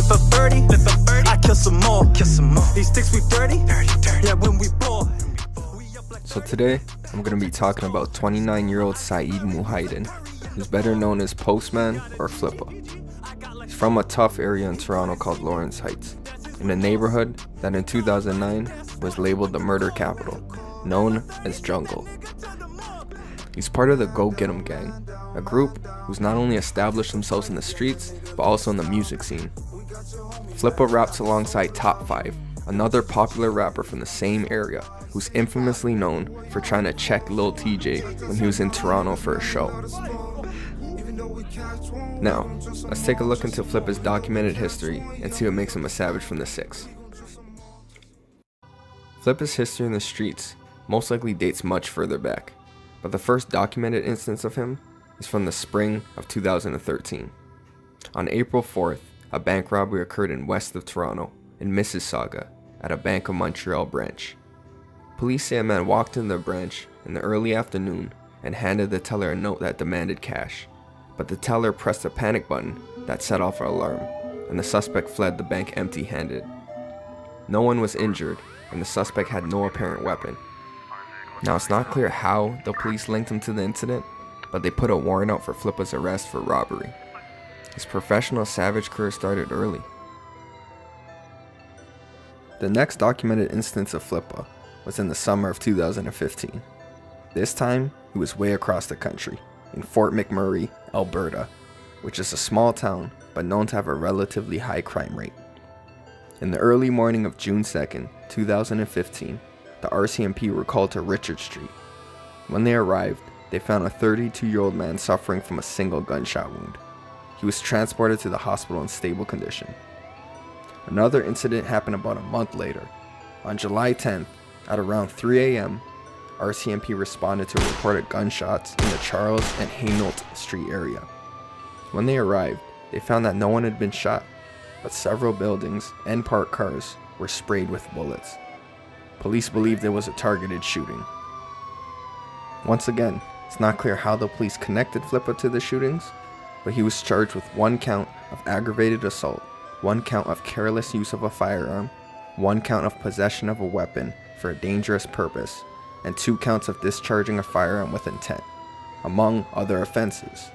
flip a 30, I kill some more. These sticks we dirty, yeah, when we ball. So today, I'm going to be talking about 29-year-old Saeed Muhaydin, who's better known as Postman or Flippa. He's from a tough area in Toronto called Lawrence Heights, in a neighborhood that in 2009 was labeled the murder capital, known as Jungle. He's part of the Go Gettem Gang, a group who's not only established themselves in the streets, but also in the music scene. Flippa raps alongside Top5, another popular rapper from the same area, who's infamously known for trying to check Lil TJ when he was in Toronto for a show. Now, let's take a look into Flippa's documented history and see what makes him a savage from the six. Flippa's history in the streets most likely dates much further back, but the first documented instance of him is from the spring of 2013. On April 4th, a bank robbery occurred in west of Toronto, in Mississauga, at a Bank of Montreal branch. Police say a man walked into the branch in the early afternoon and handed the teller a note that demanded cash, but the teller pressed a panic button that set off an alarm, and the suspect fled the bank empty-handed. No one was injured, and the suspect had no apparent weapon. Now, it's not clear how the police linked him to the incident, but they put a warrant out for Flippa's arrest for robbery. His professional savage career started early. The next documented instance of Flippa was in the summer of 2015. This time, he was way across the country, in Fort McMurray, Alberta, which is a small town but known to have a relatively high crime rate. In the early morning of June 2nd, 2015, the RCMP were called to Richard Street. When they arrived, they found a 32-year-old man suffering from a single gunshot wound. He was transported to the hospital in stable condition. Another incident happened about a month later. On July 10th, at around 3 a.m., RCMP responded to reported gunshots in the Charles and Hainault Street area. When they arrived, they found that no one had been shot, but several buildings and parked cars were sprayed with bullets. Police believed it was a targeted shooting. Once again, it's not clear how the police connected Flippa to the shootings, but he was charged with 1 count of aggravated assault, 1 count of careless use of a firearm, 1 count of possession of a weapon for a dangerous purpose, and 2 counts of discharging a firearm with intent, among other offenses.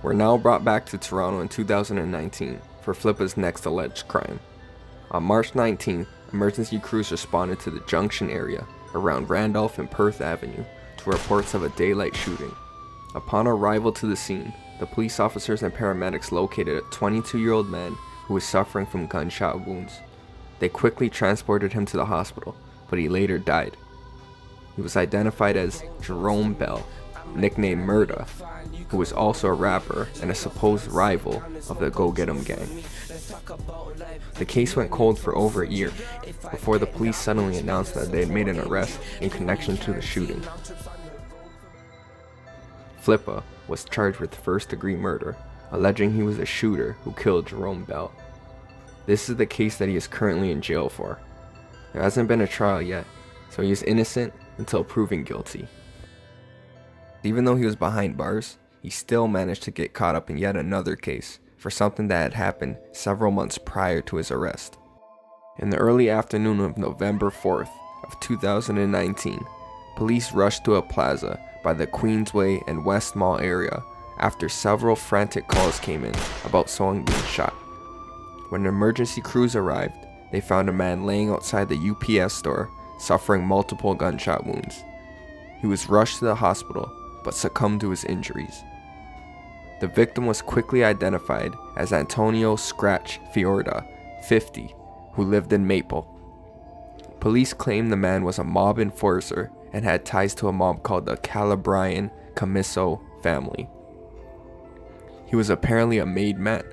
We're now brought back to Toronto in 2019 for Flippa's next alleged crime. On March 19th, emergency crews responded to the Junction area around Randolph and Perth Avenue to reports of a daylight shooting. Upon arrival to the scene, the police officers and paramedics located a 22-year-old man who was suffering from gunshot wounds. They quickly transported him to the hospital, but he later died. He was identified as Jerome Bell, nicknamed Murda, who was also a rapper and a supposed rival of the Go Gettem Gang. The case went cold for over a year before the police suddenly announced that they had made an arrest in connection to the shooting. Flippa was charged with first-degree murder, alleging he was the shooter who killed Jerome Bell. This is the case that he is currently in jail for. There hasn't been a trial yet, so he is innocent until proven guilty. Even though he was behind bars, he still managed to get caught up in yet another case for something that had happened several months prior to his arrest. In the early afternoon of November 4th of 2019, police rushed to a plaza by the Queensway and West Mall area after several frantic calls came in about someone being shot. When emergency crews arrived, they found a man laying outside the UPS store suffering multiple gunshot wounds. He was rushed to the hospital but succumbed to his injuries. The victim was quickly identified as Antonio Scratch Fiorda, 50, who lived in Maple. Police claimed the man was a mob enforcer and had ties to a mob called the Calabrian Camiso family. He was apparently a made man.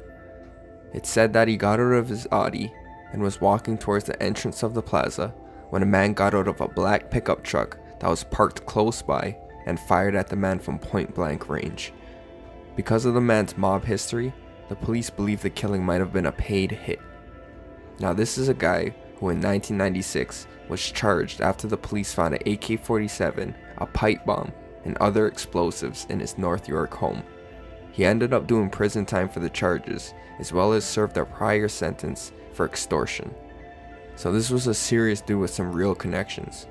It said that he got out of his Audi and was walking towards the entrance of the plaza when a man got out of a black pickup truck that was parked close by and fired at the man from point-blank range. Because of the man's mob history, the police believe the killing might have been a paid hit. Now, this is a guy who in 1996 was charged after the police found an AK-47, a pipe bomb, and other explosives in his North York home. He ended up doing prison time for the charges, as well as served a prior sentence for extortion. So this was a serious dude with some real connections.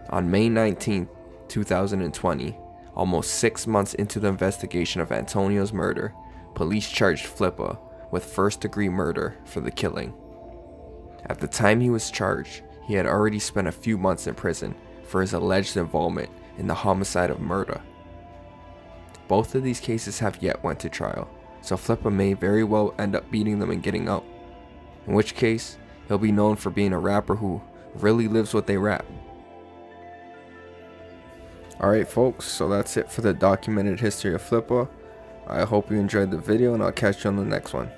On May 19, 2020, almost 6 months into the investigation of Antonio's murder, police charged Flippa with first-degree murder for the killing. At the time he was charged, he had already spent a few months in prison for his alleged involvement in the homicide of Burna. Both of these cases have yet went to trial, so Flippa may very well end up beating them and getting out, in which case he'll be known for being a rapper who really lives what they rap. Alright folks, so that's it for the documented history of Flippa. I hope you enjoyed the video and I'll catch you on the next one.